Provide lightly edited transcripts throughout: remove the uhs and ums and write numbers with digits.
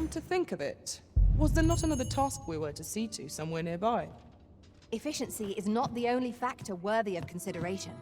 Come to think of it, was there not another task we were to see to somewhere nearby? Efficiency is not the only factor worthy of consideration.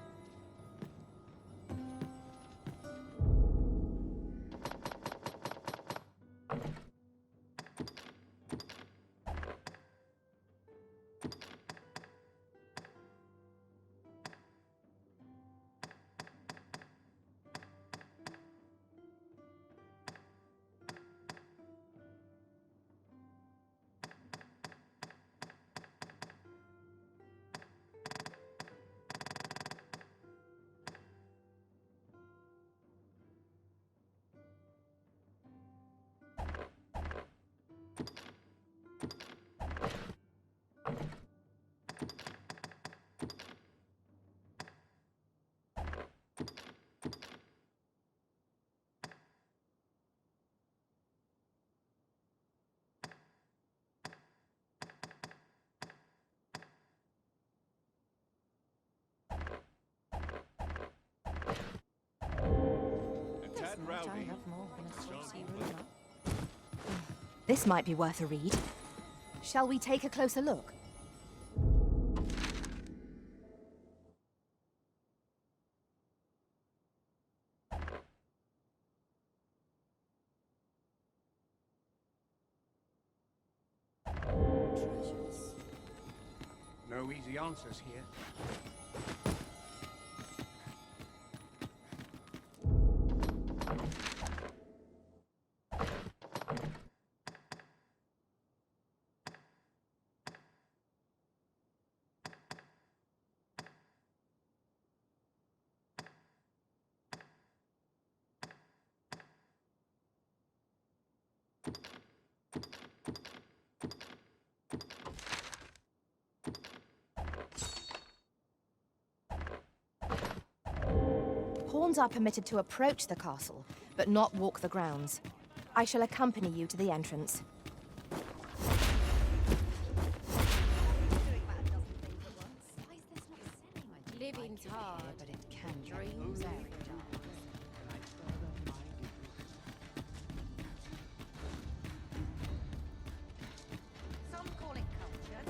This might be worth a read. Shall we take a closer look? No easy answers here. Pawns are permitted to approach the castle, but not walk the grounds. I shall accompany you to the entrance. Living's hard, but it can dreams very dark. Some call it culture,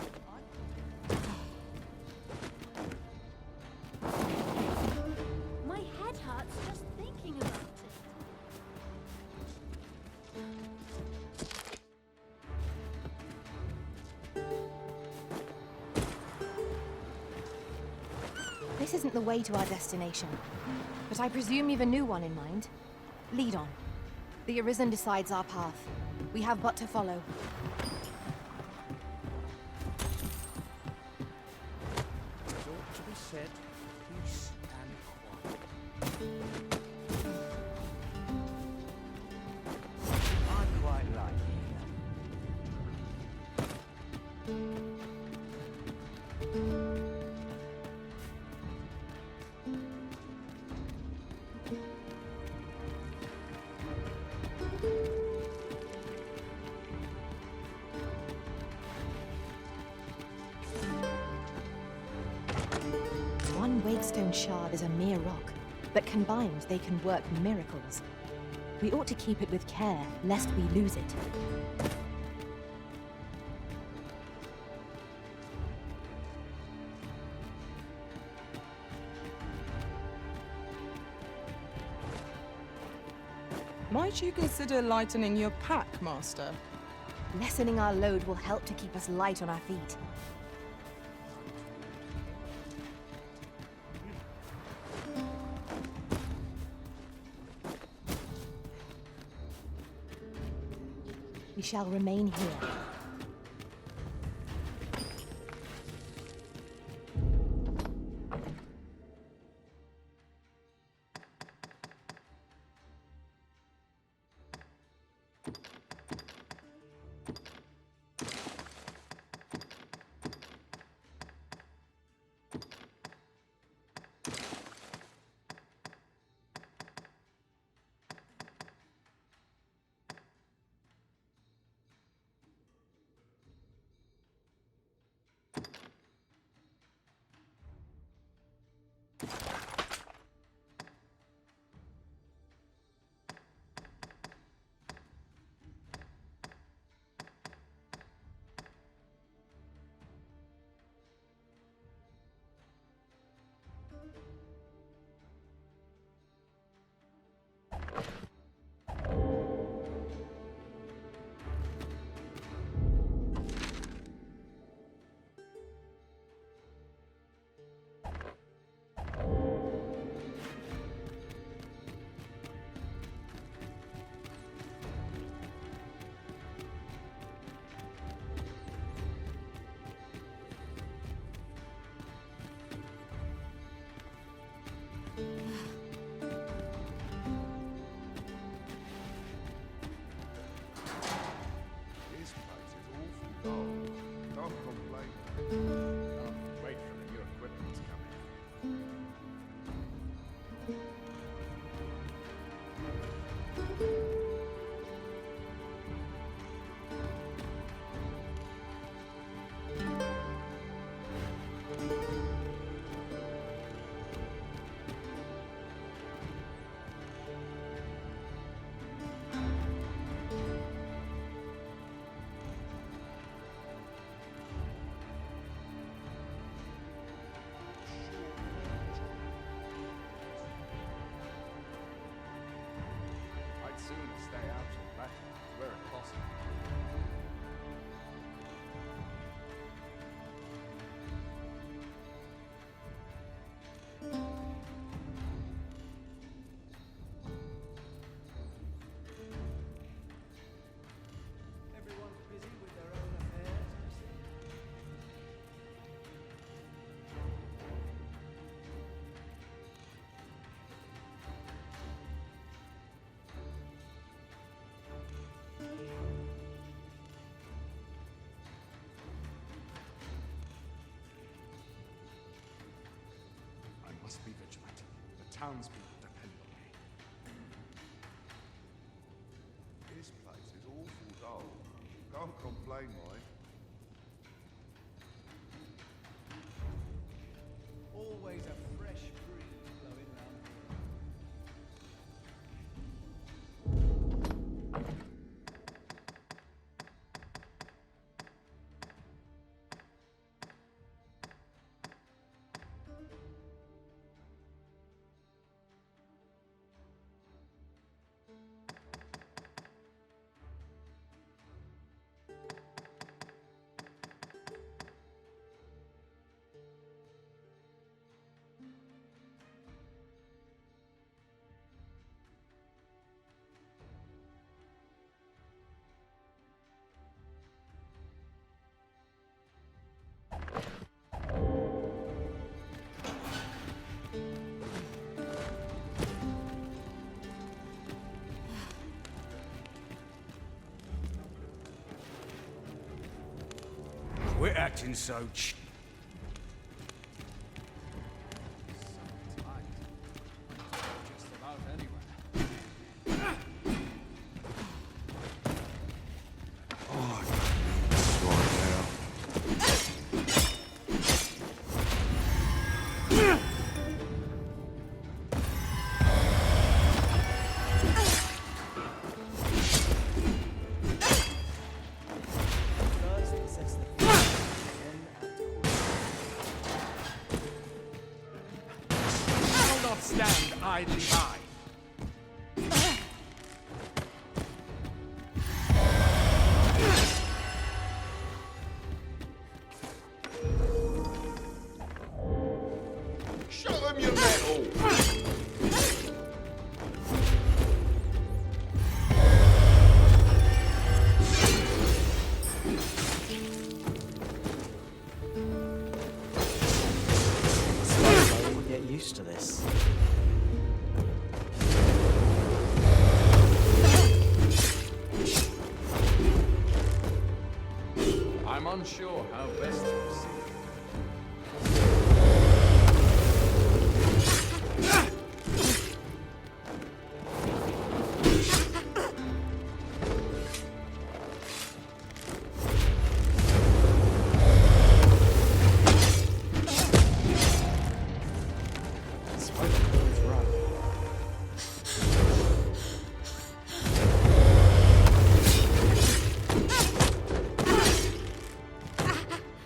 my head hurts just thinking about it. This isn't the way to our destination, but I presume you've a new one in mind. Lead on. The Arisen decides our path. We have but to follow. It ought to be said, peace and quiet. I quite like it here. One Wakestone shard is a mere rock, but combined they can work miracles. We ought to keep it with care, lest we lose it. Might you consider lightening your pack, Master? Lessening our load will help to keep us light on our feet. We shall remain here. townspeople depend on me. This place is awful dull. Can't complain, mate. Always a fresh breeze blowing round here. We're acting so So tight. Just about anywhere. First, assess the then I will not stand idly by. Show them your metal! I will get used to this. I'm unsure how best to proceed.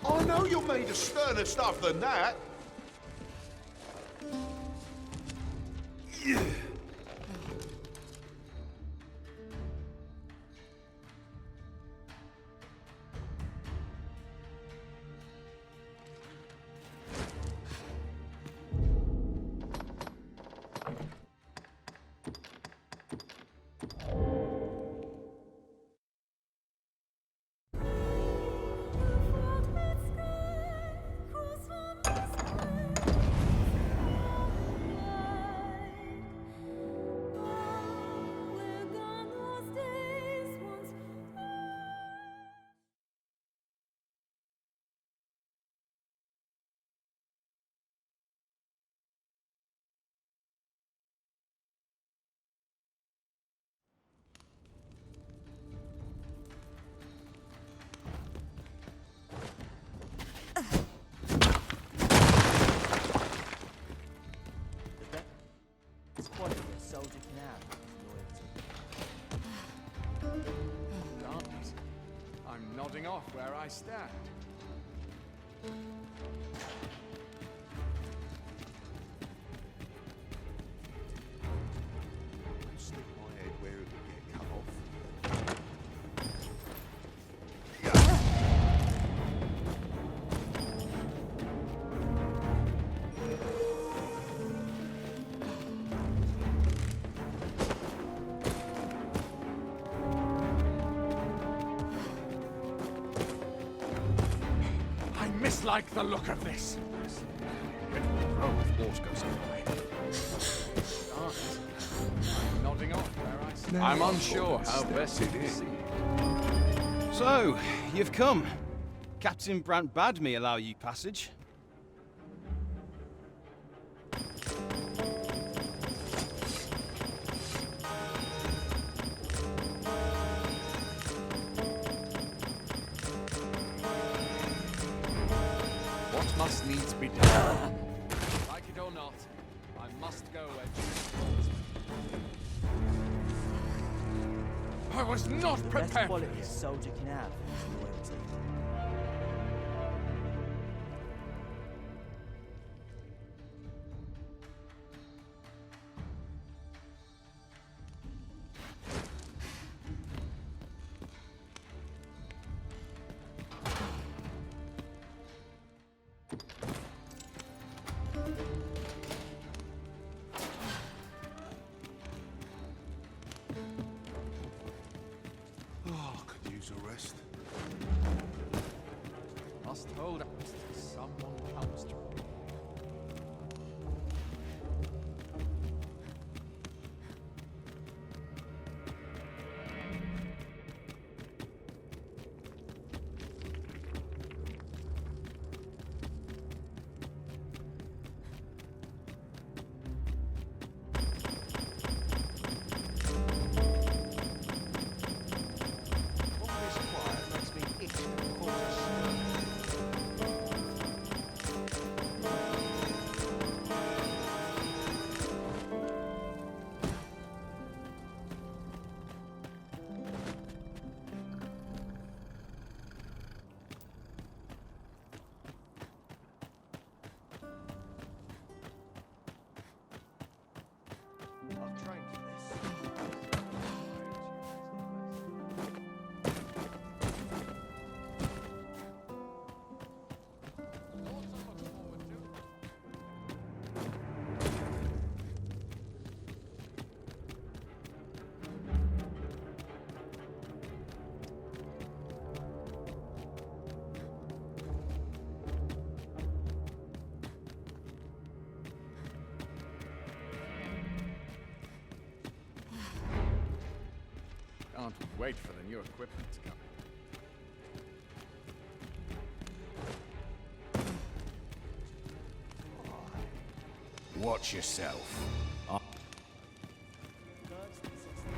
I know you're made of sterner stuff than that. It's quality a soldier can have, loyalty. Darkness. I'm nodding off where I stand. I'll stick my head where it would get cut off. I mislike the look of this. It will grow if wars goes by. Darkness. I'm nodding off where I stand. I'm unsure how best to proceed. So, you've come. Captain Brant bade me allow you passage. This must needs be done. Like it or not, I must go where duty calls me. I was not The best prepared for quality a this. soldier can have is loyalty. Oh, could use a rest. Must hold up till someone comes to me. All this quiet makes me itch to cause a stir. I've trained for this. Can't wait for the new equipment to come in. Watch yourself. First, assess the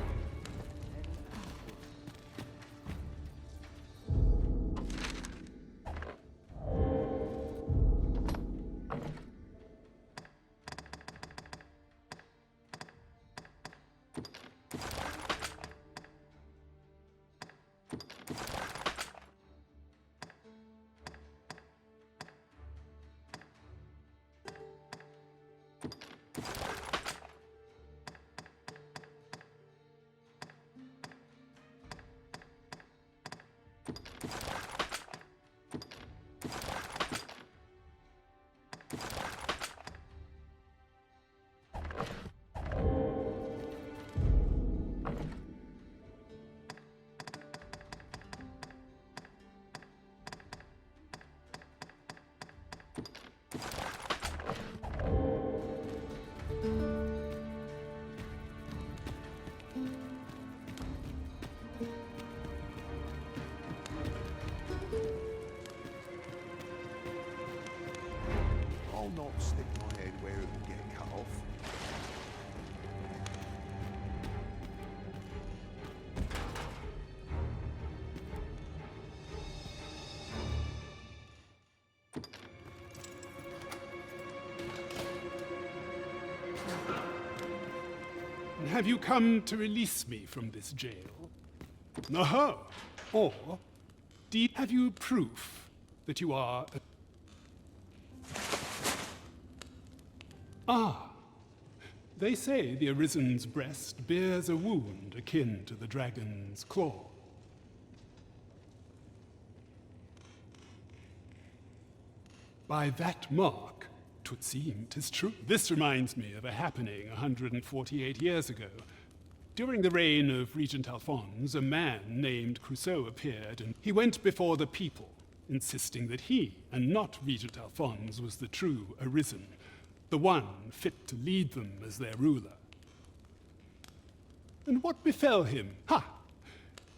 I'll not stick my head where it will get cut off. Have you come to release me from this jail? Aha! Or have you proof that you are Ah! They say the Arisen's breast bears a wound akin to the dragon's claw. By that mark, 'twould seem 'tis true. This reminds me of a happening 148 years ago. During the reign of Regent Alphonse, a man named Crusoe appeared, and he went before the people, insisting that he, and not Regent Alphonse, was the true Arisen, the one fit to lead them as their ruler. And what befell him? Ha!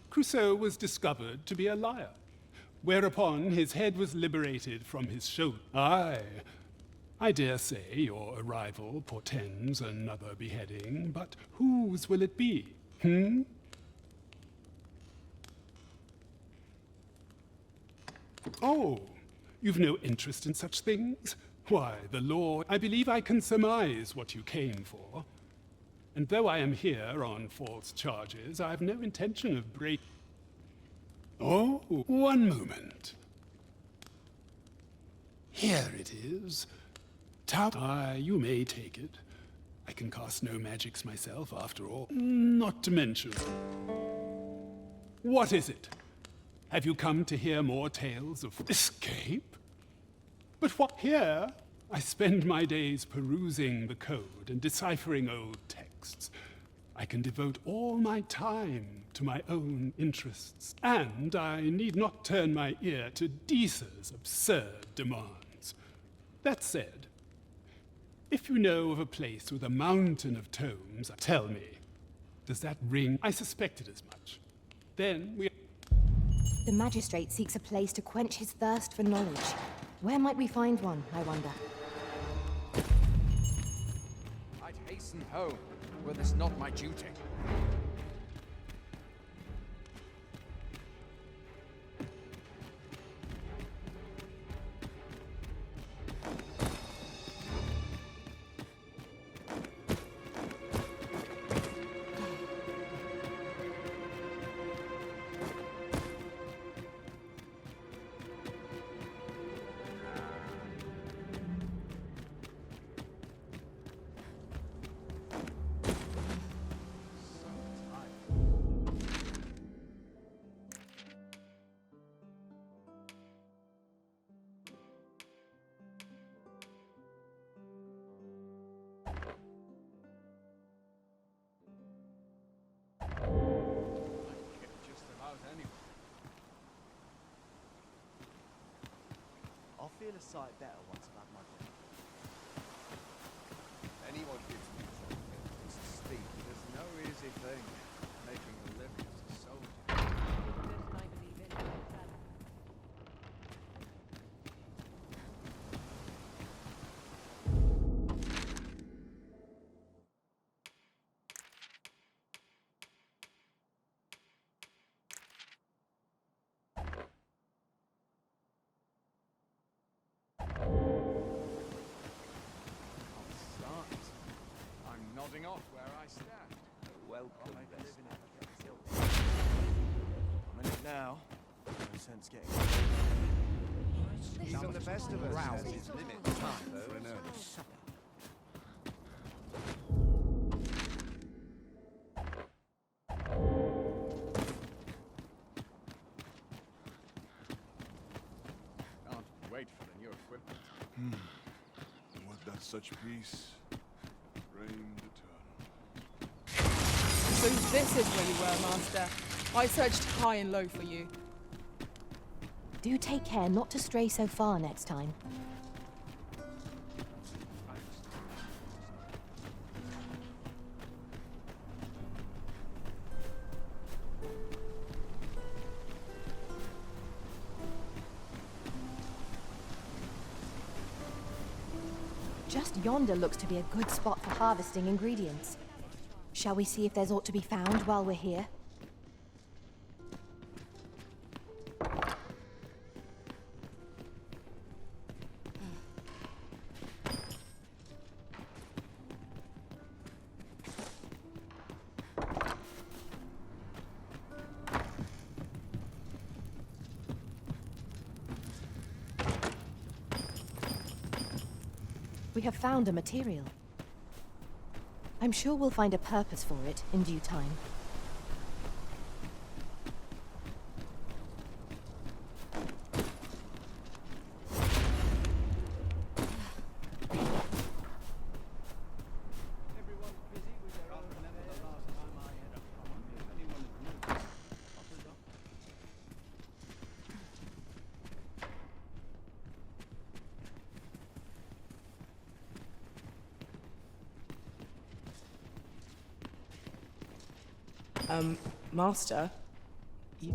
Crusoe was discovered to be a liar, whereupon his head was liberated from his shoulder. Aye, I dare say your arrival portends another beheading, but whose will it be? Oh, You've no interest in such things? Why, the law... I believe I can surmise what you came for. And though I am here on false charges, I have no intention of breaking... Oh, one moment. Here it is. You may take it. I can cast no magics myself, after all. Not to mention... What is it? Have you come to hear more tales of escape? But what here? I spend my days perusing the code and deciphering old texts. I can devote all my time to my own interests, and I need not turn my ear to Deesa's absurd demands. That said, if you know of a place with a mountain of tomes, tell me. Does that ring? I suspected as much. Then we... The magistrate seeks a place to quench his thirst for knowledge. Where might we find one, I wonder? I'd hasten home, were this not my duty. I'll feel a sight better once I've had my drink. Anyone gives me something, it's steep. There's no easy thing, making a living as a soldier. I'm nodding off where I stand. Welcome, I'll make a Lester. living out of it. I'm in it now. No sense getting... Even the best of us has its limits, though, for an earnest supper. Can't wait for the new equipment. Would that such peace reigned eternal. So this is where you were, Master. I searched high and low for you. Do take care not to stray so far next time. Just yonder looks to be a good spot for harvesting ingredients. Shall we see if there's aught to be found while we're here? We have found a material. I'm sure we'll find a purpose for it in due time. Master? You...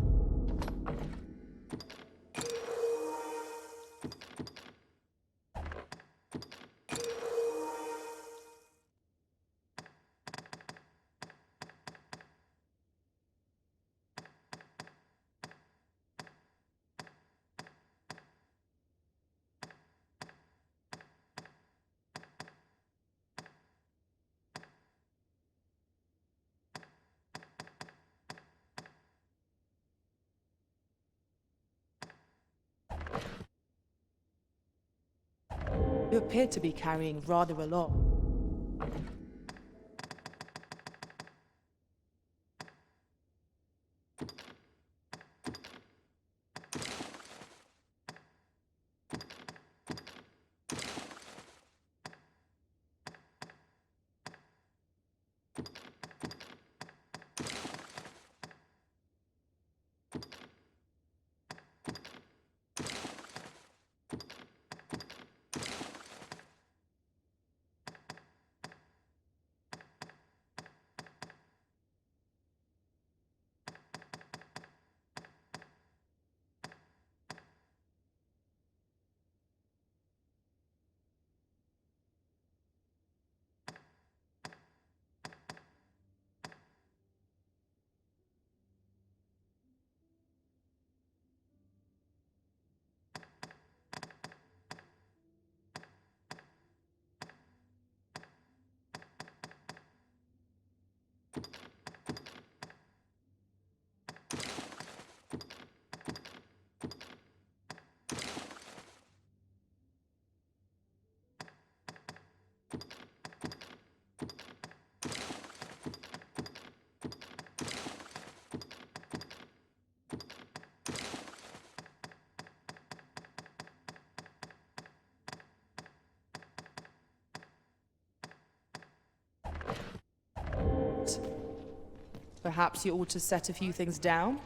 You appear to be carrying rather a lot. Perhaps you ought to set a few things down?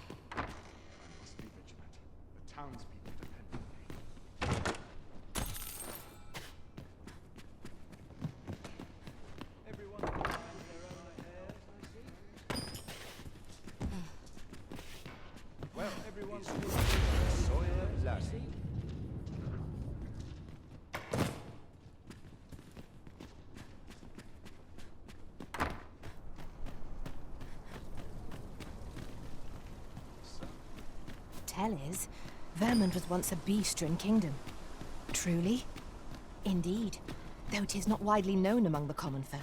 Must be vigilant. The townspeople depend on me. Everyone can find their own affairs, I see. Well, Everyone's soil of blood. Tell is, Vermund was once a beastren kingdom. Truly? Indeed, though it is not widely known among the common folk.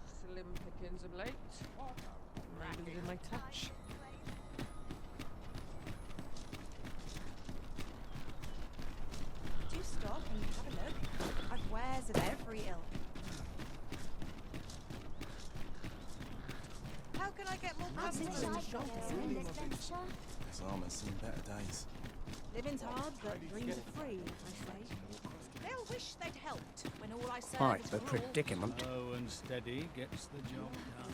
Slim pickings of late. Ragged in my touch. Do stop and have a look. I've wares of every ilk. How can I get more customers to shop? This armor's seen better days. Living's hard, but dreams are free, I say. They'll wish they'd helped when all I served Quite was the raw. predicament. Slow and steady gets the job done.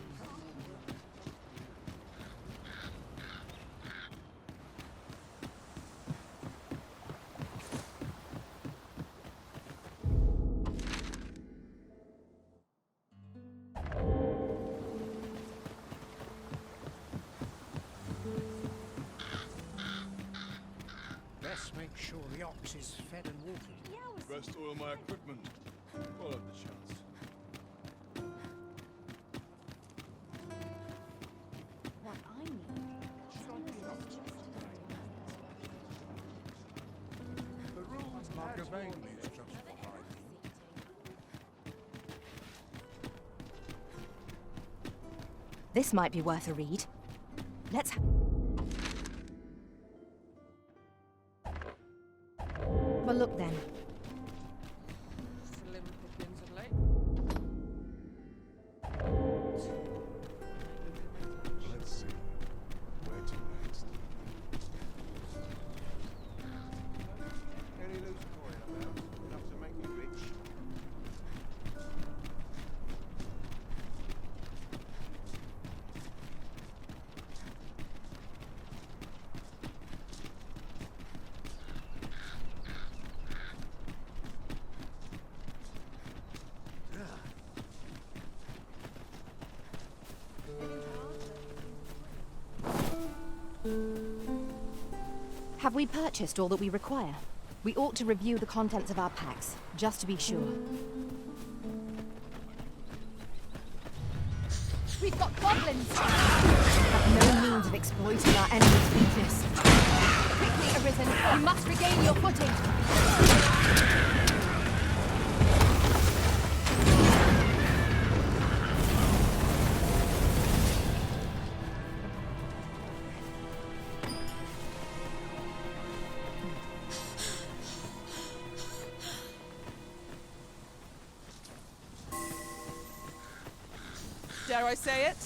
Best make sure the ox is fed and watered. Rest oil my equipment. Follow the chance. What I need. The rules mark obeying these just for hiding. This might be worth a read. Let's Well, look then. Slim pickings of late. Let's see. Where to next? Any loose coin about? Enough to make you rich? Have we purchased all that we require? We ought to review the contents of our packs, just to be sure. We've got goblins! We have no means of exploiting our enemy's weakness. Arisen. You must regain your footing. Dare I say it?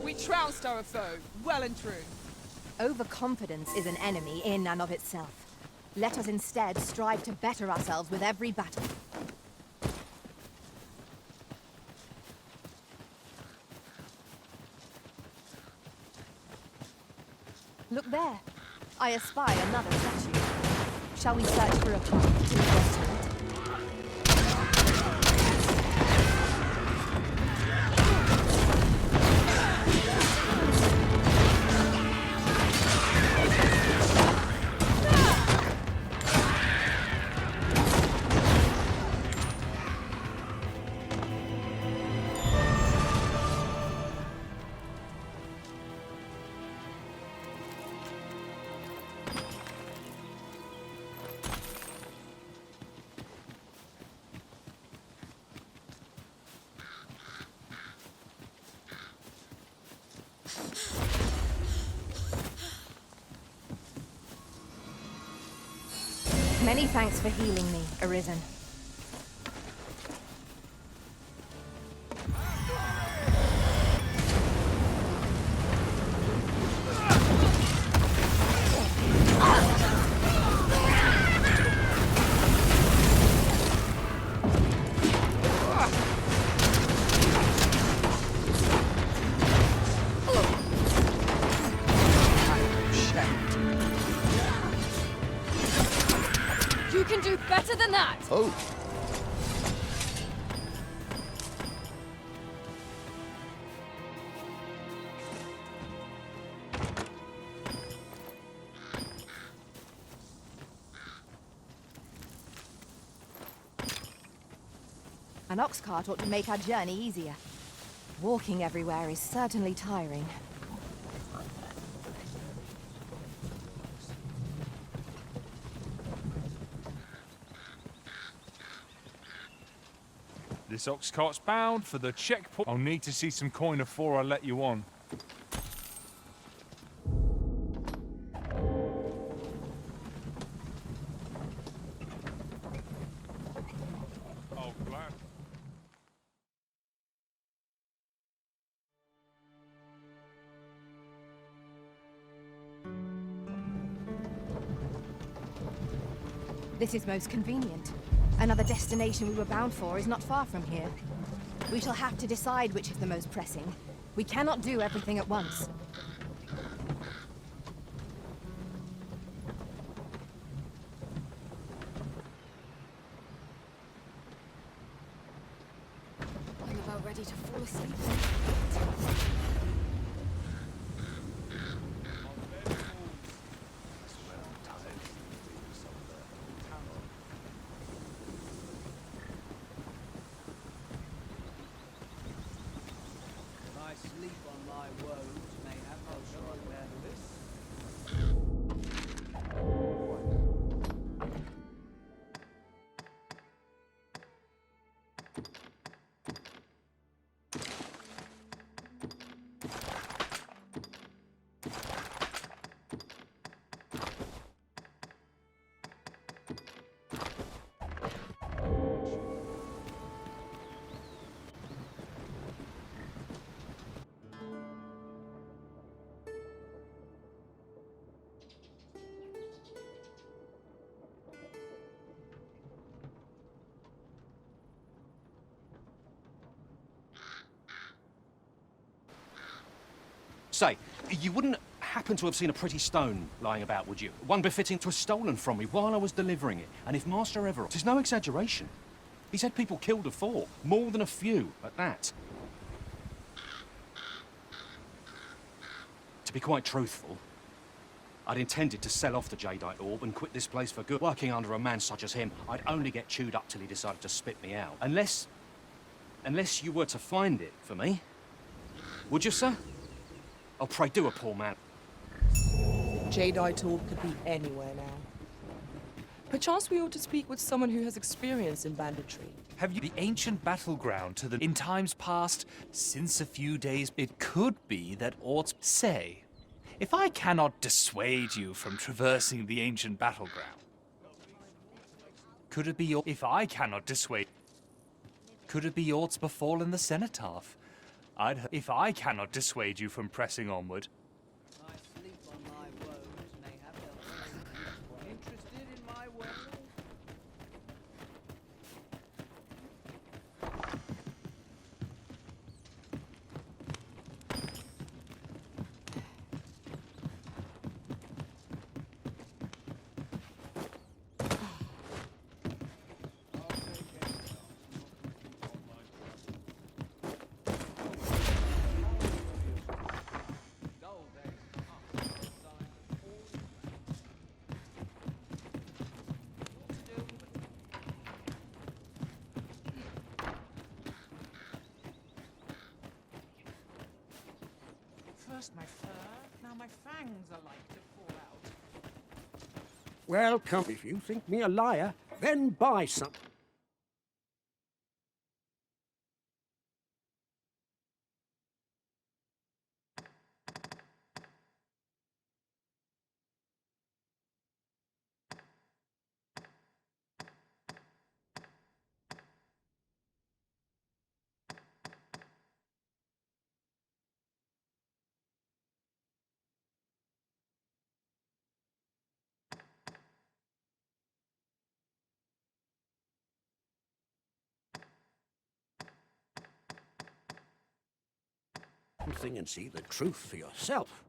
We trounced our foe, well and true. Overconfidence is an enemy in and of itself. Let us instead strive to better ourselves with every battle. Look there. I espy another statue. Shall we search for a path to the restaurant? Many thanks for healing me, Arisen. You can do better than that! Oh, An ox cart ought to make our journey easier. Walking everywhere is certainly tiring. This ox cart's bound for the checkpoint. I'll need to see some coin before I let you on. Oh, glad. This is most convenient. Another destination we were bound for is not far from here. We shall have to decide which is the most pressing. We cannot do everything at once. I'm about ready to fall asleep. I sleep on my woes, mayhap I'll show you where to this. Say, you wouldn't happen to have seen a pretty stone lying about, would you? One befitting to have stolen from me while I was delivering it. And if Master Everett... It's no exaggeration. He said people killed afore. More than a few, at that. To be quite truthful, I'd intended to sell off the Jadeite orb and quit this place for good. Working under a man such as him, I'd only get chewed up till he decided to spit me out. Unless you were to find it for me. Would you, sir? Oh, pray do, a poor man. Jadeite orb could be anywhere now. Perchance we ought to speak with someone who has experience in banditry. Have you the ancient battleground to the in times past, since a few days it could be that aught say, if I cannot dissuade you from traversing the ancient battleground, could it be your if I cannot dissuade could it be aught's befallen the cenotaph? If I cannot dissuade you from pressing onward. I sleep on my woes, mayhap they'll interested in my woes? First my fur, now my fangs are like to fall out. Well, come, if you think me a liar, then buy some. Something and see the truth for yourself.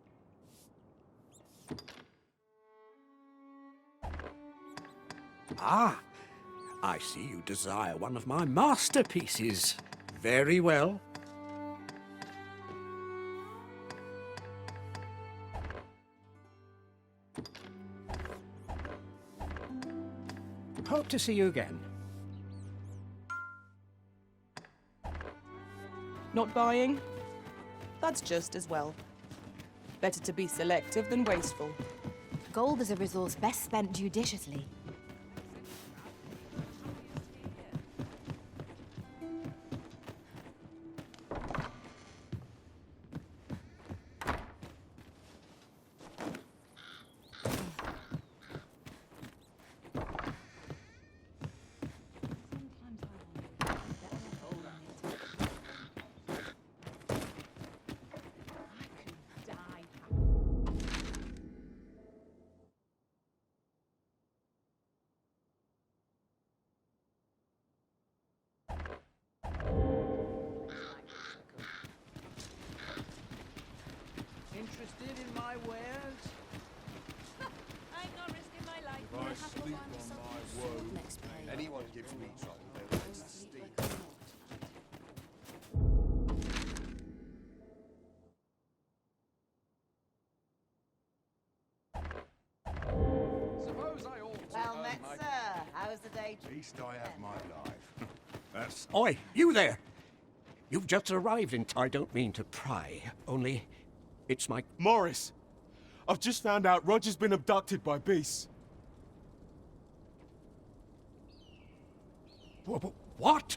Ah, I see you desire one of my masterpieces. Very well. Hope to see you again. Not buying? That's just as well. Better to be selective than wasteful. Gold is a resource best spent judiciously. Interested in my wares? I'm not risking my life. If I sleep on my woes, anyone gives me trouble, they're ready to steal. Suppose I ought to Well earn met, my... sir. How's the day? At least I have my life. That's Oi, you there! You've just arrived in I don't mean to pry, only it's my... Morris, I've just found out Roger's been abducted by beasts. What?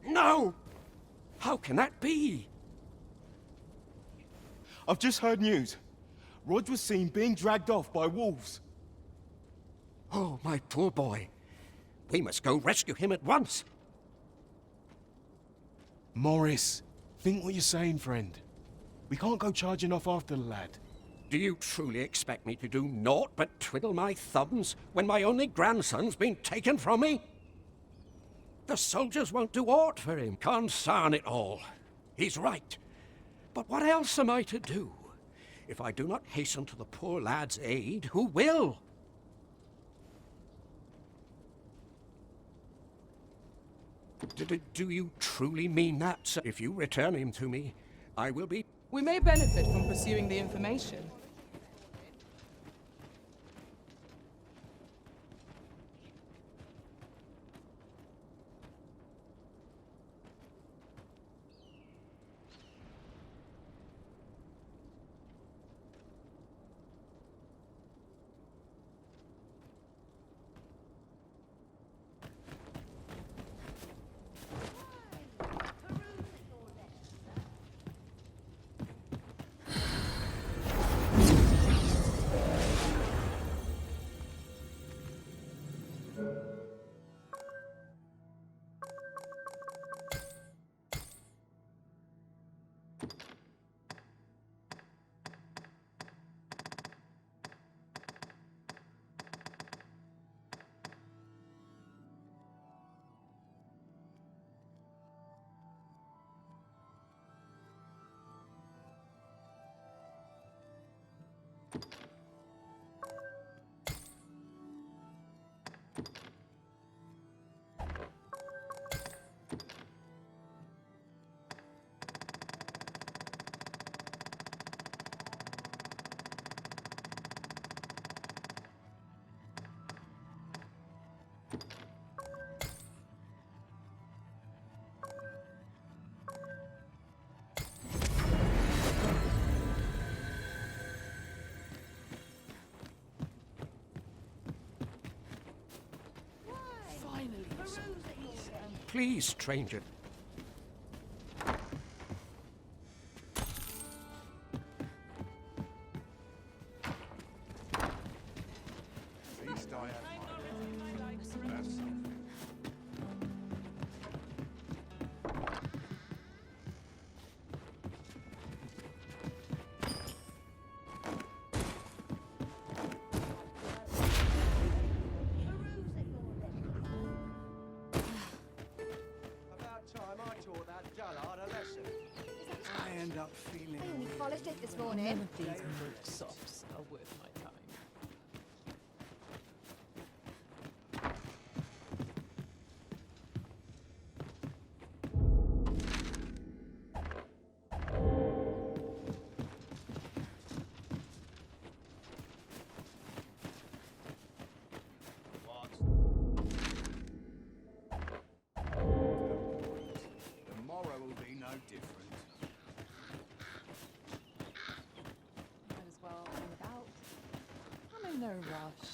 No! How can that be? I've just heard news. Rog was seen being dragged off by wolves. Oh, my poor boy. We must go rescue him at once. Morris, think what you're saying, friend. We can't go charging off after the lad. Do you truly expect me to do naught but twiddle my thumbs when my only grandson's been taken from me? The soldiers won't do aught for him. Consarn it all. He's right. But what else am I to do? If I do not hasten to the poor lad's aid, who will? Do you truly mean that, sir? If you return him to me, I will be We may benefit from pursuing the information. Please, stranger. Feast I have. That's something. I end up feeling. I only polished it this morning. None of these milksops are worth my time. Tomorrow will be no different. Might as well hang about. I'm in no rush.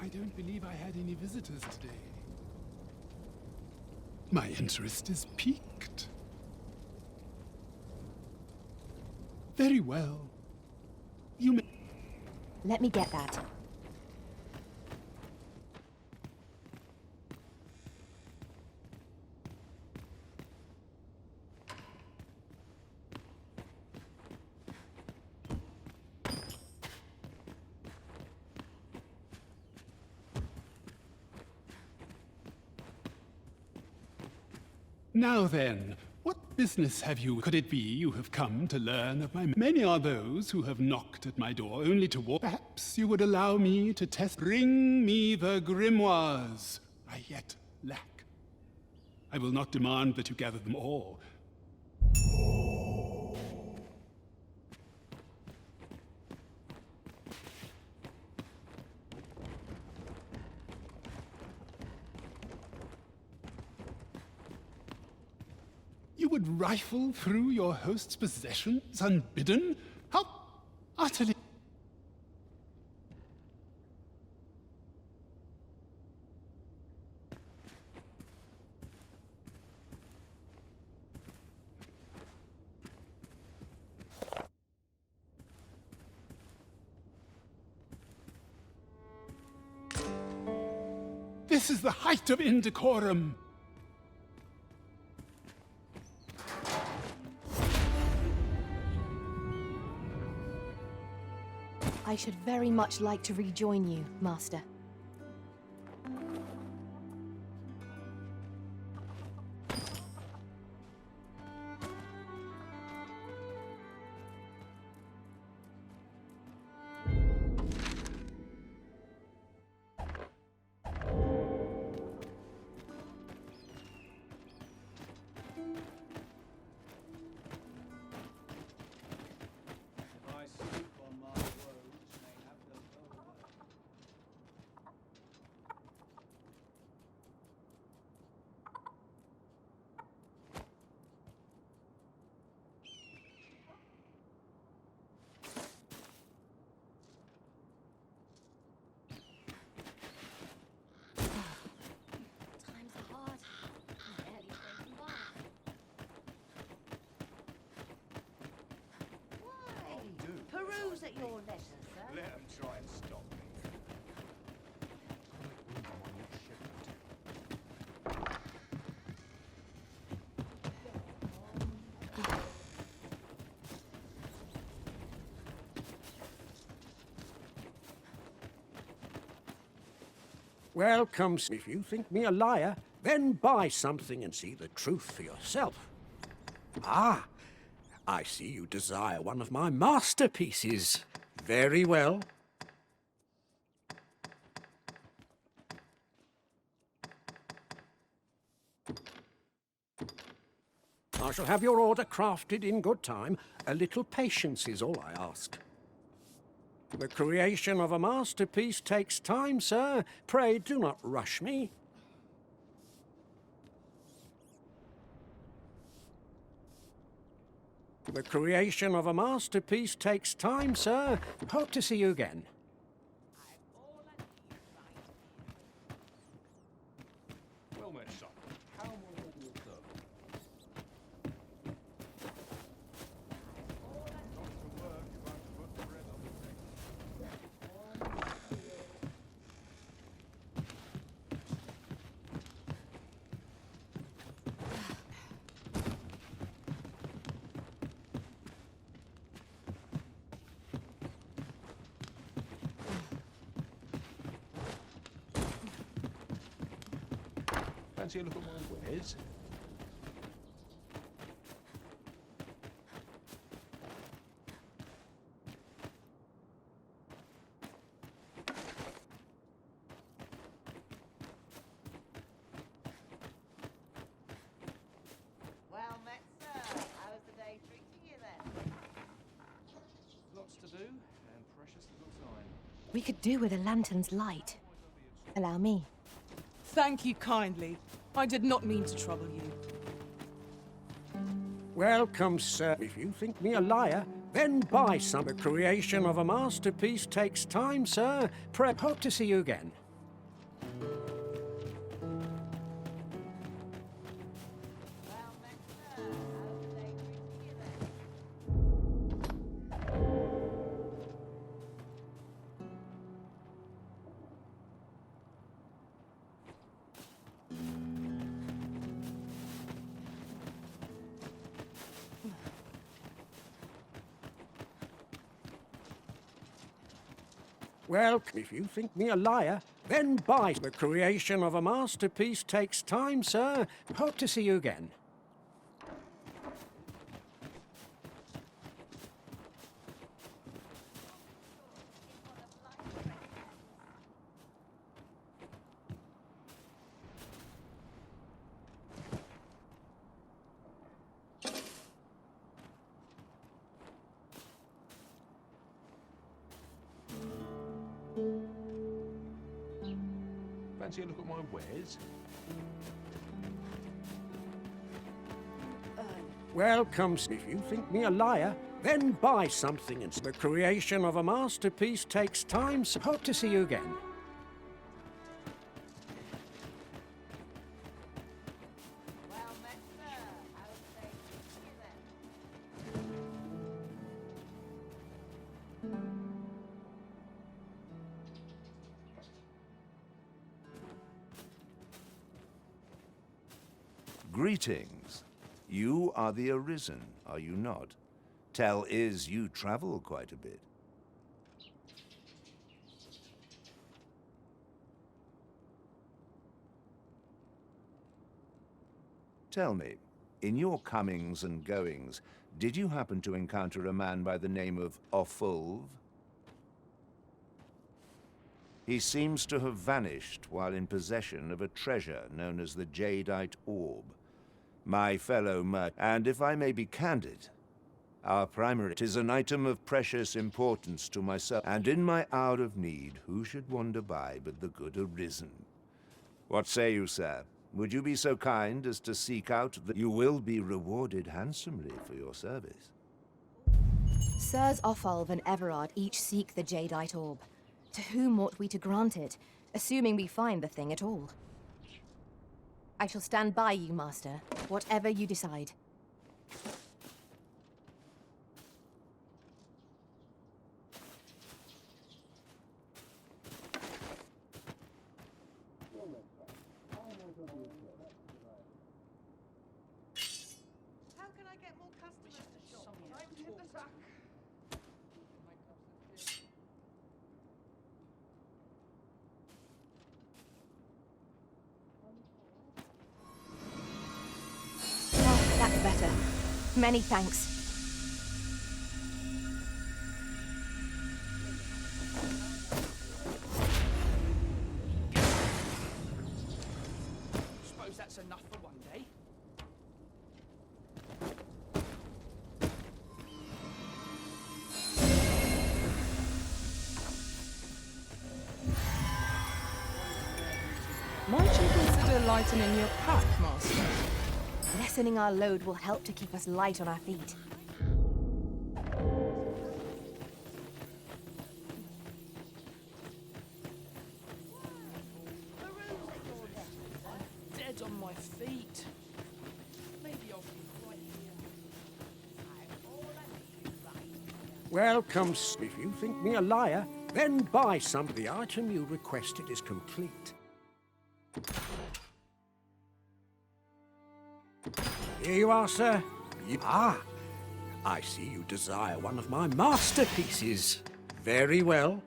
I don't believe I had any visitors today. My interest is piqued. Very well. You may... Let me get that. Now then, what business have you? Could it be you have come to learn of my... Many are those who have knocked at my door only to walk. Perhaps you would allow me to test... Bring me the grimoires I yet lack. I will not demand that you gather them all. You would rifle through your host's possessions unbidden? How utterly... This is the height of indecorum. I should very much like to rejoin you, Master. your letter, sir. Let them try and stop me. Welcome. If you think me a liar, then buy something and see the truth for yourself. Ah, I see you desire one of my masterpieces. Very well. I shall have your order crafted in good time. A little patience is all I ask. The creation of a masterpiece takes time, sir. Pray do not rush me. The creation of a masterpiece takes time, sir. Hope to see you again. Well met, son. How will all be done? Not to work if I'm to put bread on the table. Fancy a look at my wares? Well met, sir. How's the day treating you then? Lots to do, and precious little time. We could do with a lantern's light. Allow me. Thank you kindly. I did not mean to trouble you. Welcome, sir. If you think me a liar, then buy some. The creation of a masterpiece takes time, sir. Pray hope to see you again. Well, if you think me a liar, then buy. The creation of a masterpiece takes time, sir. Hope to see you again. Fancy a look at my wares? Welcome. If you think me a liar, then buy something. And the creation of a masterpiece takes time, so hope to see you again. Well met, sir. How's the day treating you then? Greetings. You are the Arisen, are you not? Tell is you travel quite a bit. Tell me, in your comings and goings, did you happen to encounter a man by the name of Offulv? He seems to have vanished while in possession of a treasure known as the Jadeite Orb. My fellow and if I may be candid, our primary is an item of precious importance to myself, and in my hour of need, who should wander by but the good Arisen? What say you, sir? Would you be so kind as to seek out the... You will be rewarded handsomely for your service. Sirs Offulv and Everard each seek the Jadeite Orb. To whom ought we to grant it, assuming we find the thing at all? I shall stand by you, Master, whatever you decide. Many thanks. Suppose that's enough for one day. Might you consider lightening your pack, Master? Lessening our load will help to keep us light on our feet. Dead on my feet. Maybe I'll be right here. Welcome. If you think me a liar, then buy some. The item you requested is complete. Here you are, sir. I see you desire one of my masterpieces. Very well.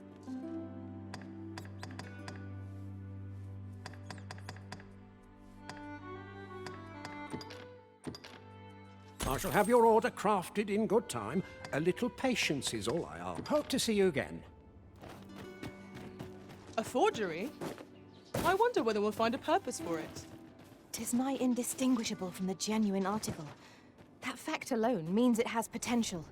I shall have your order crafted in good time. A little patience is all I ask. Hope to see you again. A forgery? I wonder whether we'll find a purpose for it. 'Tis nigh indistinguishable from the genuine article. That fact alone means it has potential.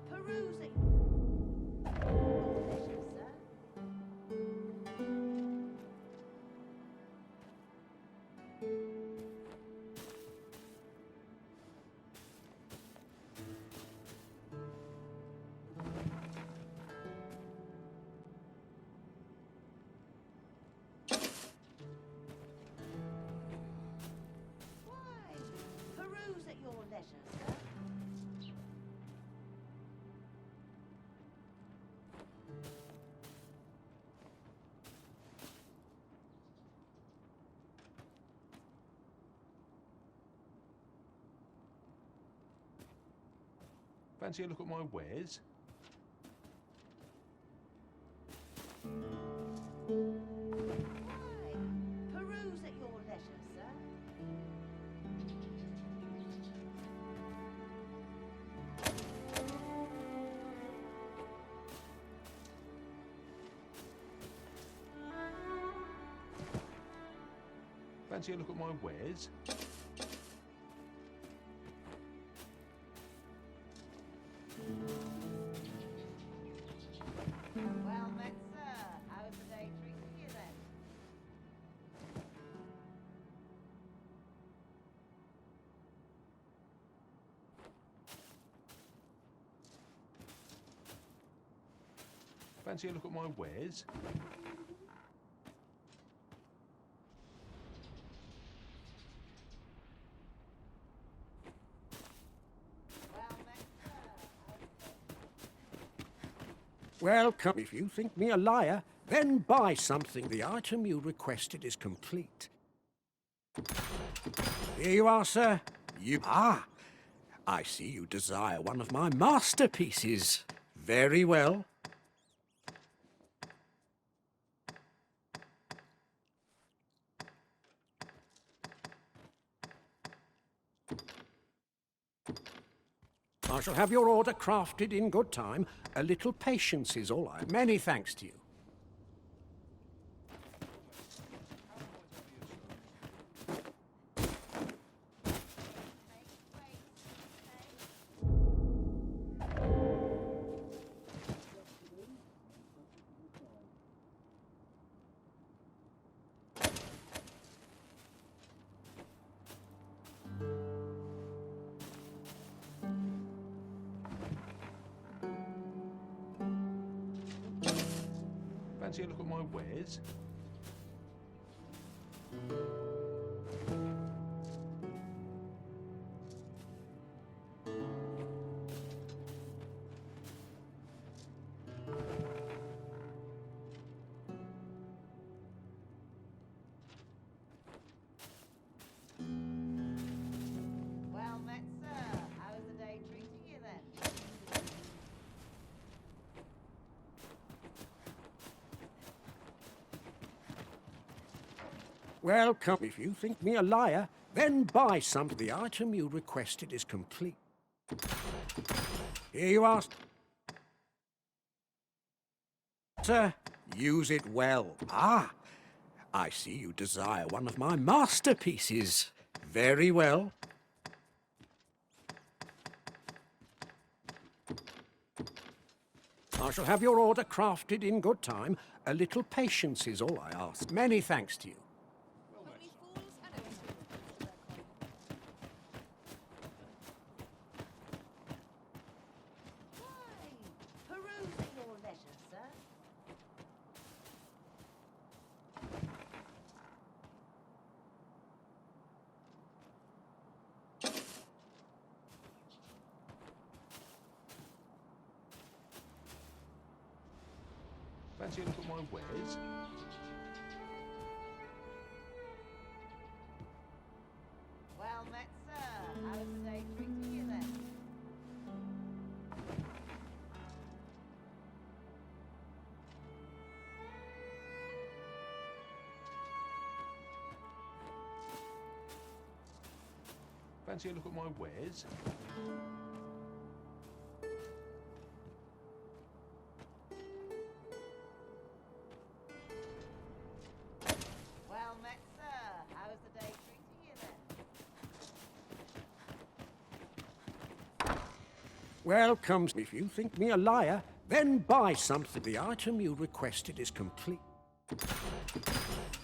Perusing. Peruse at your leisure, sir. Fancy a look at my wares? Peruse at your leisure, sir. Fancy a look at my wares? Well met, sir. How's the day treating you then? Fancy a look at my wares? Welcome. If you think me a liar, then buy something. The item you requested is complete. Here you are, sir. I see you desire one of my masterpieces. Very well. I shall have your order crafted in good time. A little patience is all I... Many thanks to you. Fancy a look at my wares? Well met, sir. How's the day treating you then? Well, come, if you think me a liar, then buy some. The item you requested is complete. Here you are. Sir, use it well. Ah, I see you desire one of my masterpieces. Very well. I shall have your order crafted in good time. A little patience is all I ask. Many thanks to you. Perusing your leisure, sir. Fancy a look at my wares? Well met, sir. How's the day treating you then? Fancy a look at my wares? Well met, sir. How's the day treating you then? Welcome. If you think me a liar, then buy something. The item you requested is complete.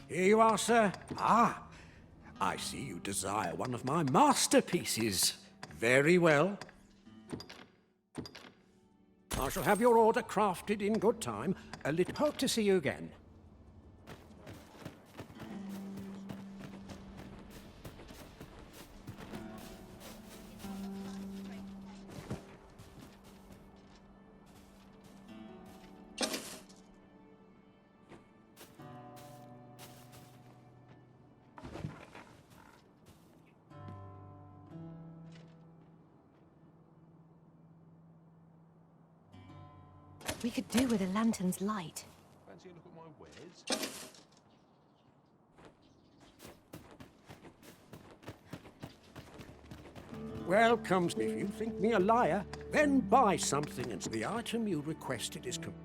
Here you are, sir. Ah, I see you desire one of my masterpieces. Very well. I shall have your order crafted in good time. Hope to see you again. We could do with a lantern's light. Fancy a look at my wares? Welcome. If you think me a liar, then buy something, and the item you requested is complete.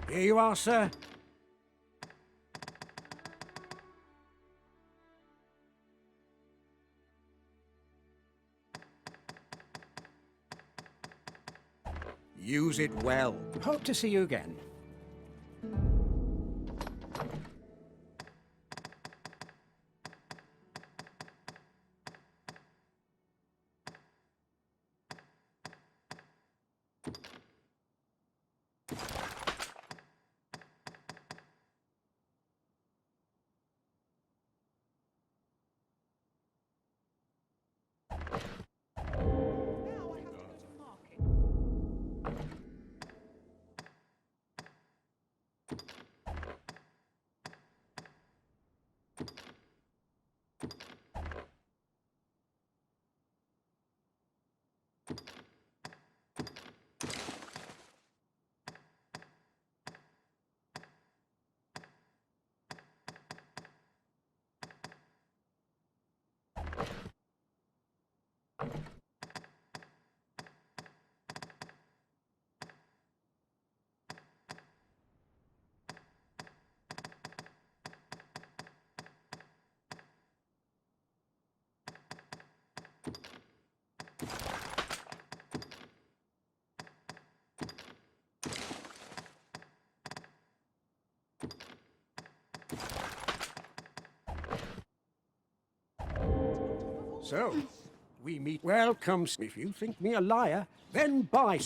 Here you are, sir. Use it well. Hope to see you again. So, we meet. Welcome. If you think me a liar, then buy.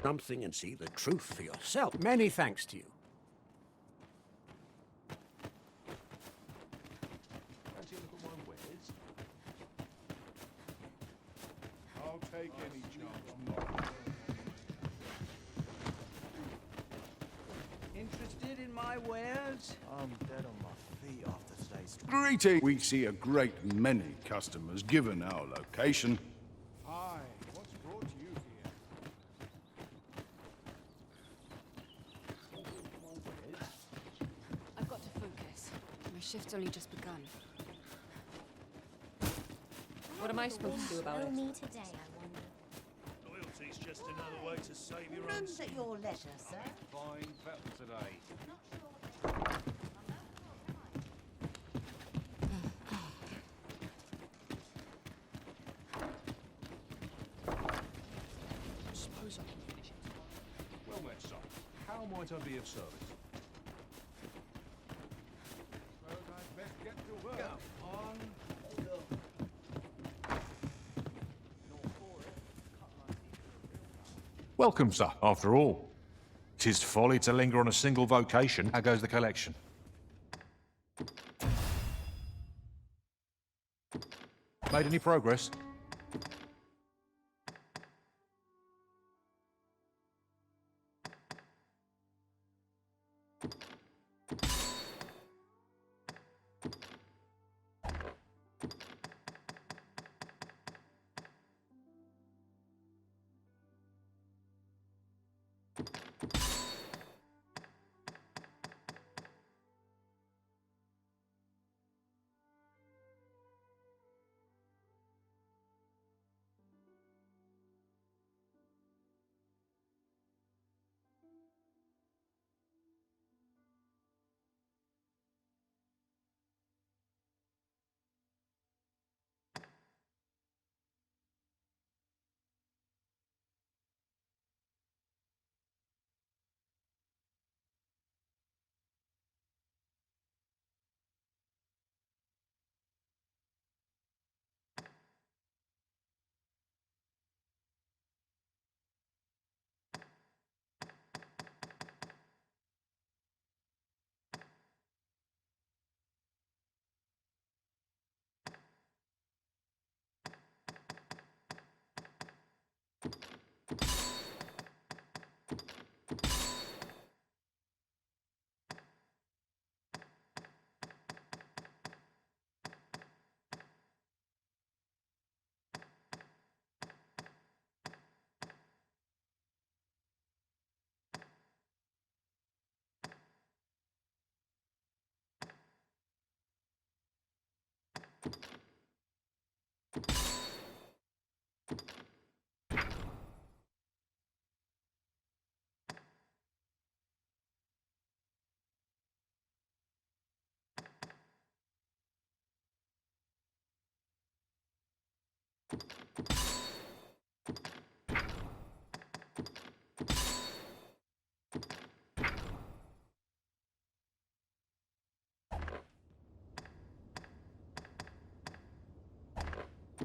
Something and see the truth for yourself. Many thanks to you. Fancy a look at my wares? I'll take any chance. Interested in my wares? I'm dead on my feet after today's... Greeting! We see a great many customers given our location. Hi, what's brought you here? I've got to focus. My shift's only just begun. What am I supposed to do about it? me today, I wonder. Loyalty's just another way to save your own... Runs at your leisure, sir. Fine fettle today. Suppose I can finish it. Well then, son, how might I be of service? Suppose I'd best get to work. On. Welcome, sir, after all. 'Tis folly to linger on a single vocation. How goes the collection? Made any progress?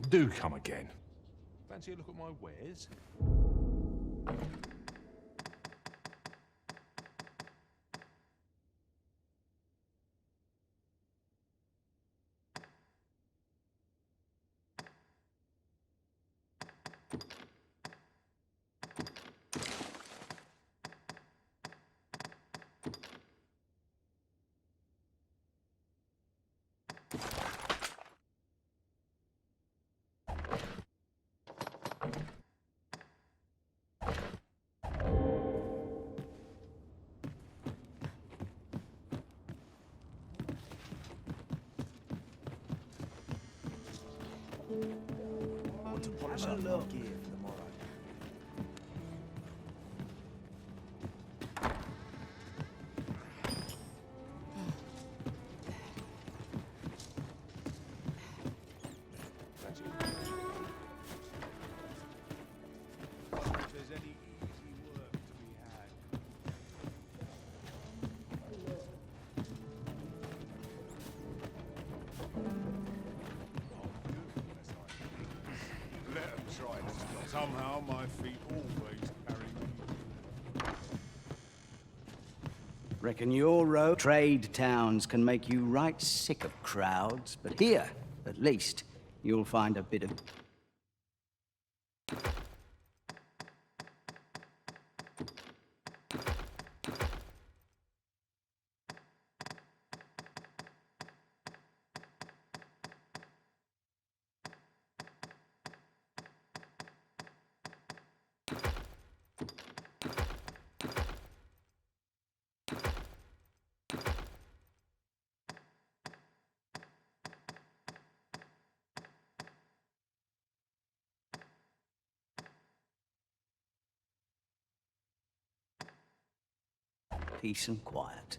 Do come again. Fancy a look at my wares? Want to polish up my gear for tomorrow. If there's any easy work to be had. Let them try this. Somehow my feet always carry me. Reckon your road trade towns can make you right sick of crowds, but here, at least, you'll find a bit of... peace and quiet.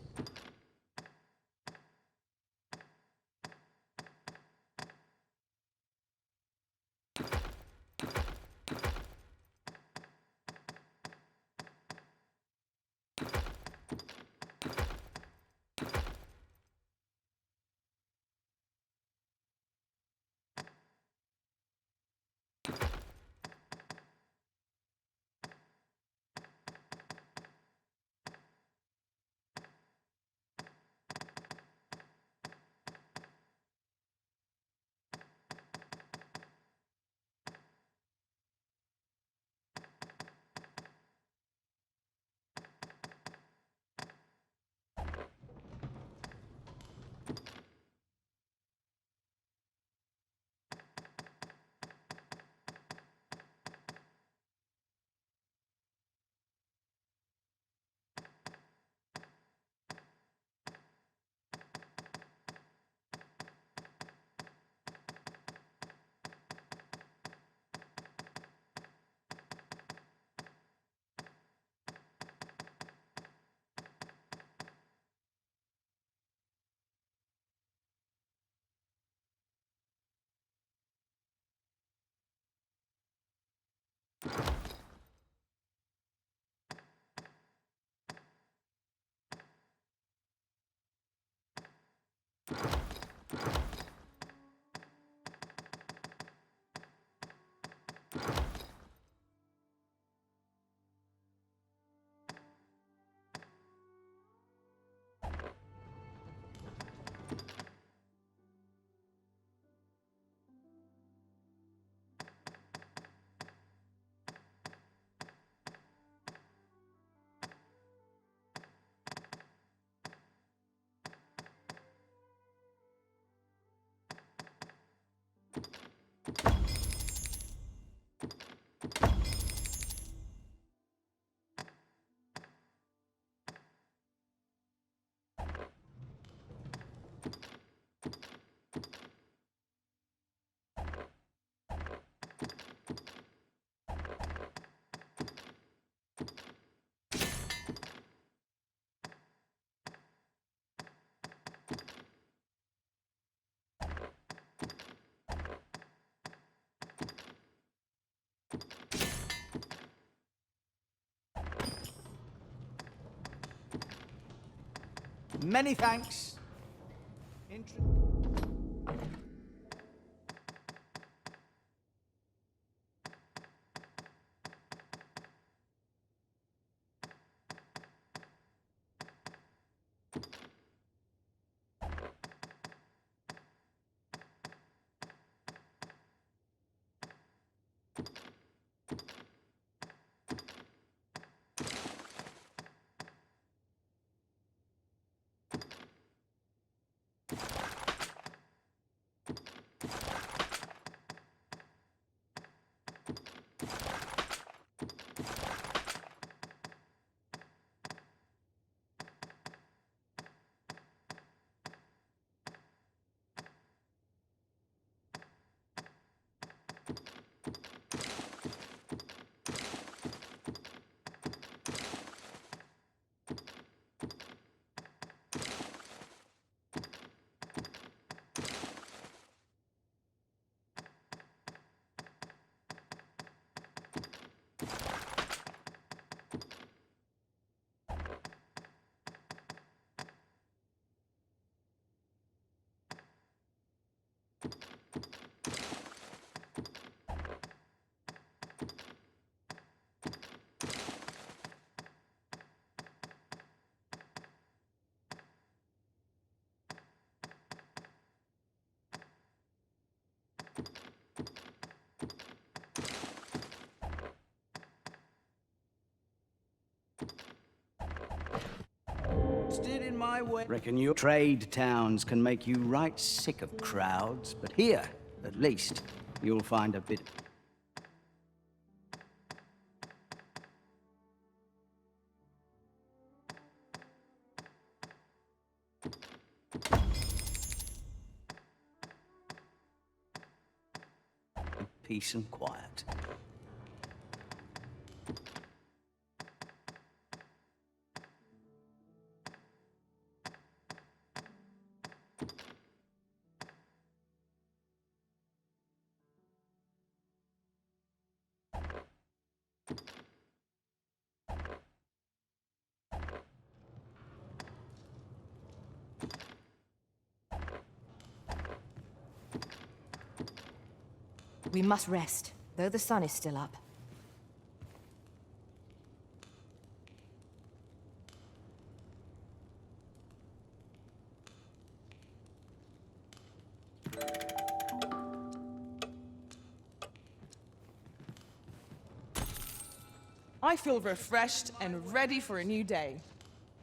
Many thanks. interested in my way? Reckon your trade towns can make you right sick of crowds, but here, at least, you'll find a bit... peace and quiet. We must rest, though the sun is still up. I feel refreshed and ready for a new day.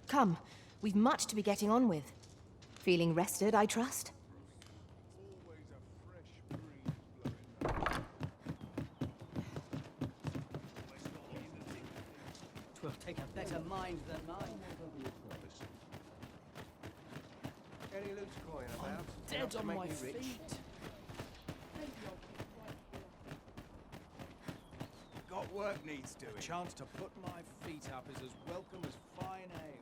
Come, we've much to be getting on with. Feeling rested, I trust? Twill take a better mind than mine. Any loose coin about? Dead on my feet. Got work needs doing. A chance to put my feet up is as welcome as fine ale.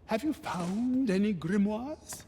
Have you found any grimoires?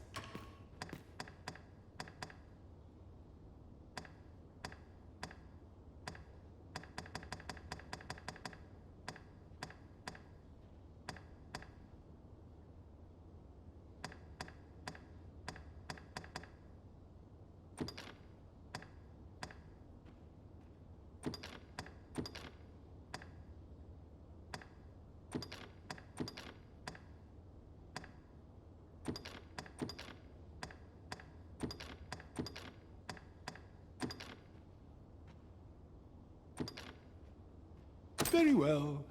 Very well.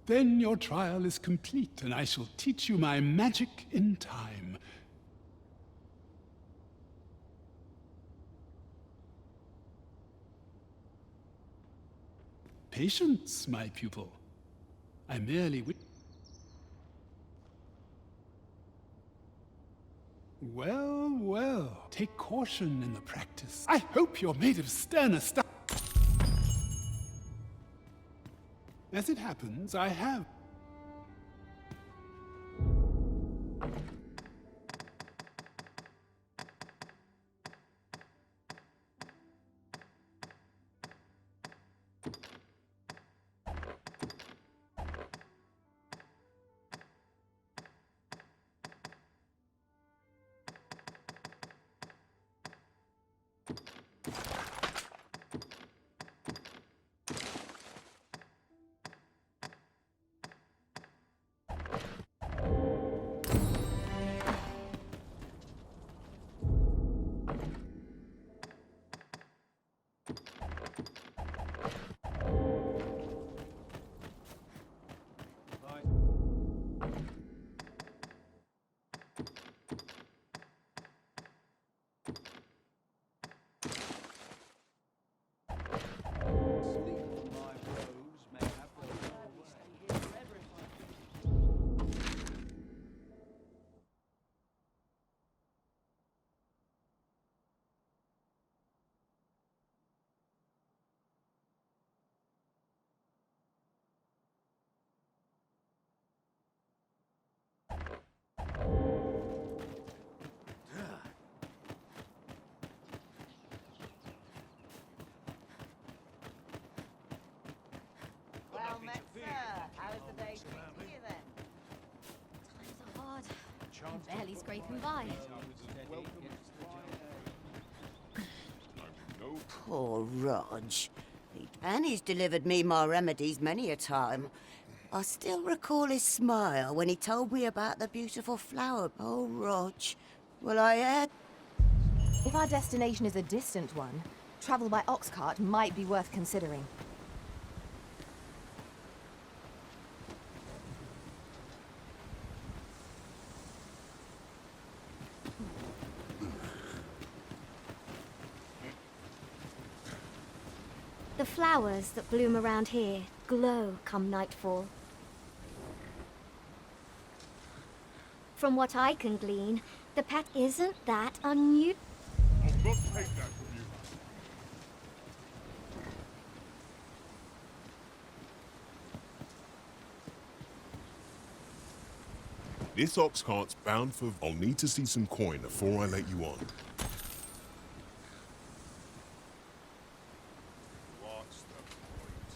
Then your trial is complete, and I shall teach you my magic in time. Patience, my pupil. I merely Well, well. Take caution in the practice. I hope you're made of sterner stuff. As it happens, I have. Well met, sir. How's the day treating you then? Times are hard. I'm barely scraping by. Poor Rog. And he's delivered me my remedies many a time. I still recall his smile when he told me about the beautiful flower. Oh, Rog, Well, I had... If our destination is a distant one, travel by ox cart might be worth considering. The flowers that bloom around here glow come nightfall. From what I can glean, the pet isn't that unusual. I'll not take that from you. This ox cart's bound for... I'll need to see some coin before I let you on. What's the point?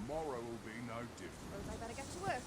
Tomorrow will be no different. I better get to work.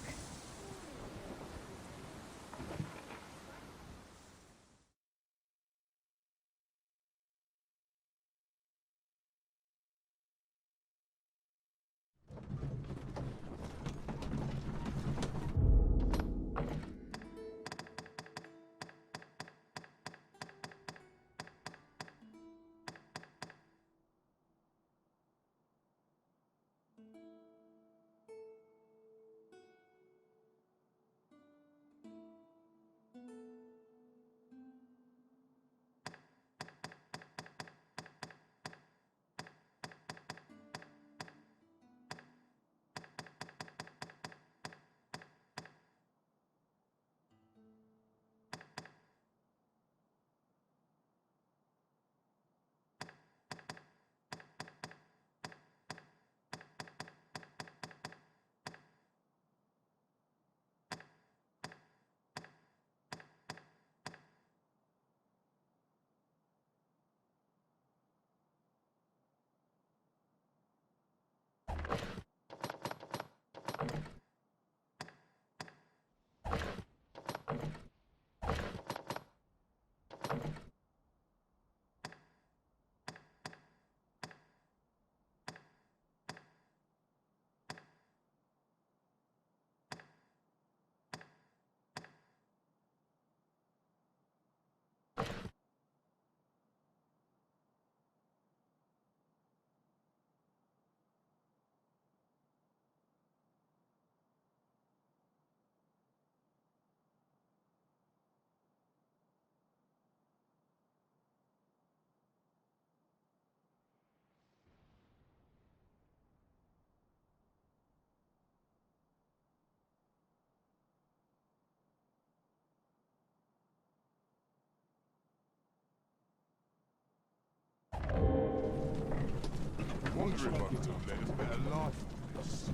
Wonder if I could have led a better life than this.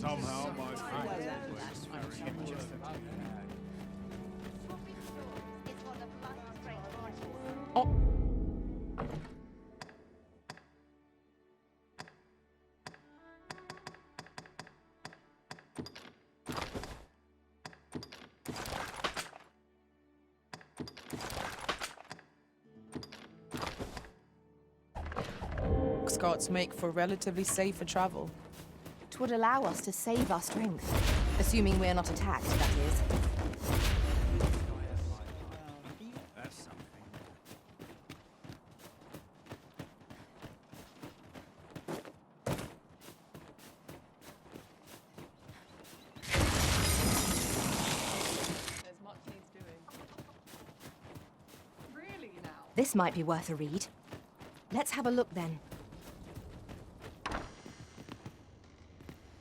Somehow my carts make for relatively safer travel. It would allow us to save our strength. Assuming we're not attacked, that is. That's something. There's much needs doing. Really now? This might be worth a read. Let's have a look then.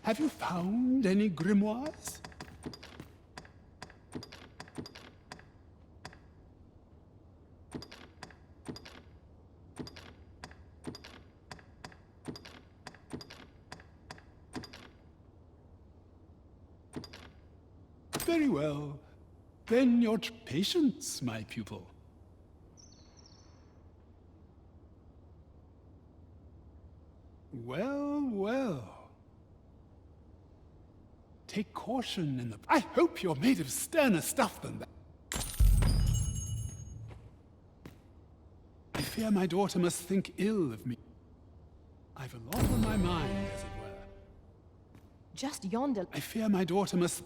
Have you found any grimoires? Very well. Then your patience, my pupil. Well, well. Take caution in the... I hope you're made of sterner stuff than that. I fear my daughter must think ill of me. I've a lot on my mind, as it were. Just yonder... I fear my daughter must...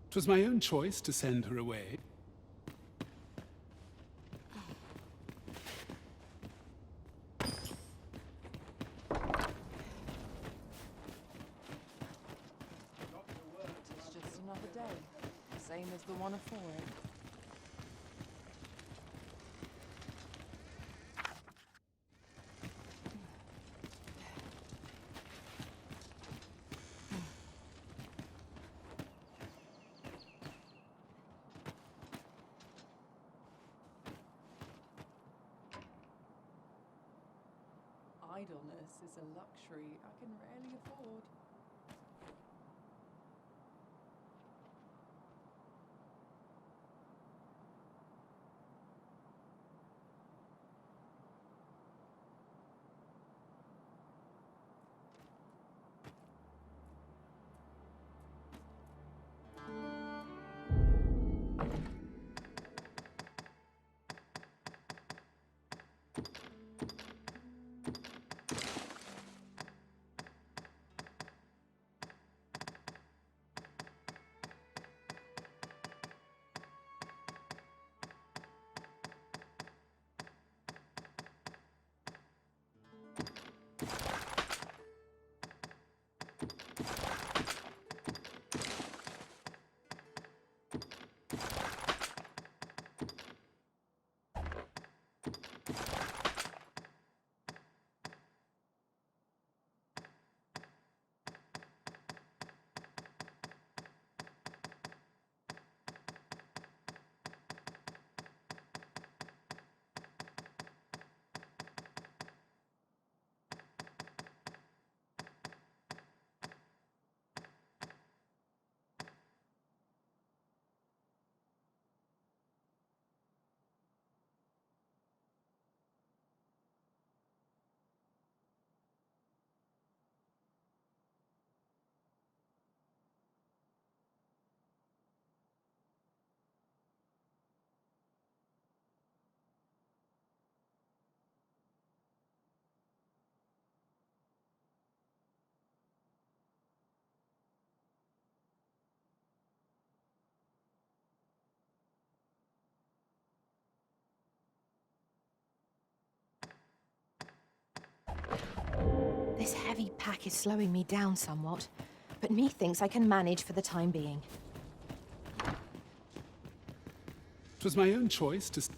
It was my own choice to send her away. It's just another day, same as the one afore it. Idleness is a luxury I can rarely afford. This heavy pack is slowing me down somewhat, but methinks I can manage for the time being. It was my own choice to...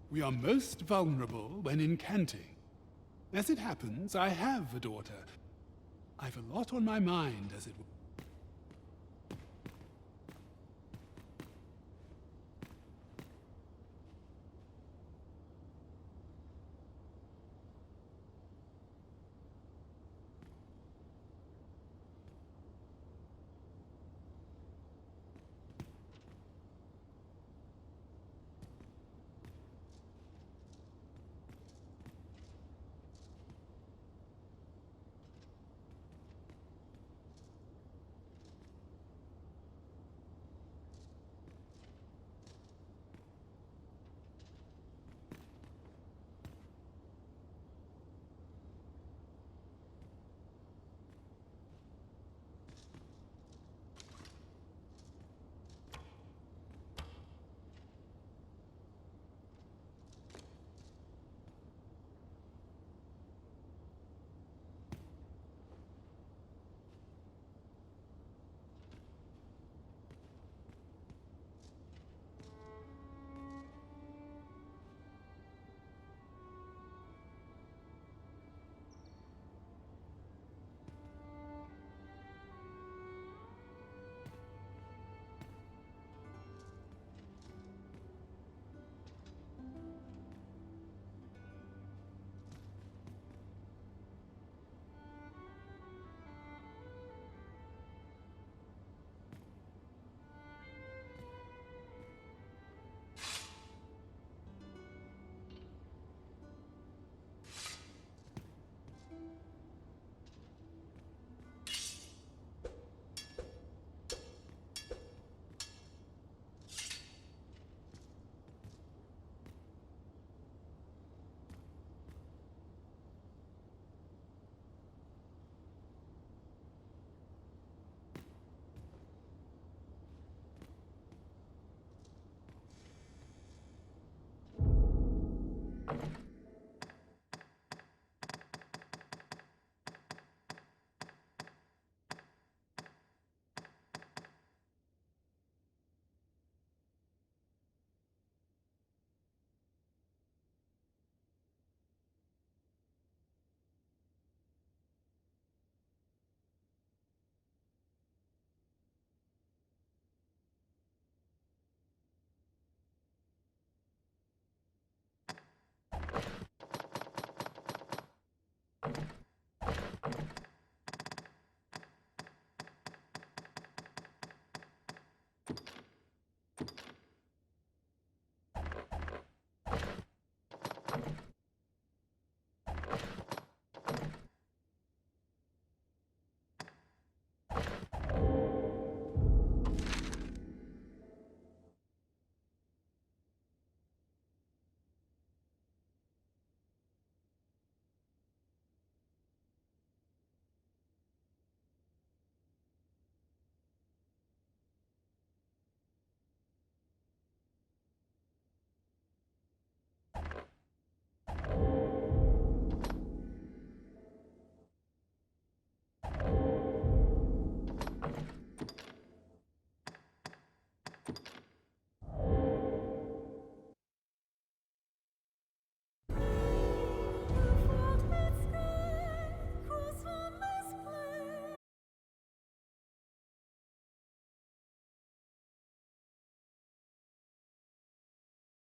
We are most vulnerable when incanting. As it happens, I have a daughter. I've a lot on my mind, as it were.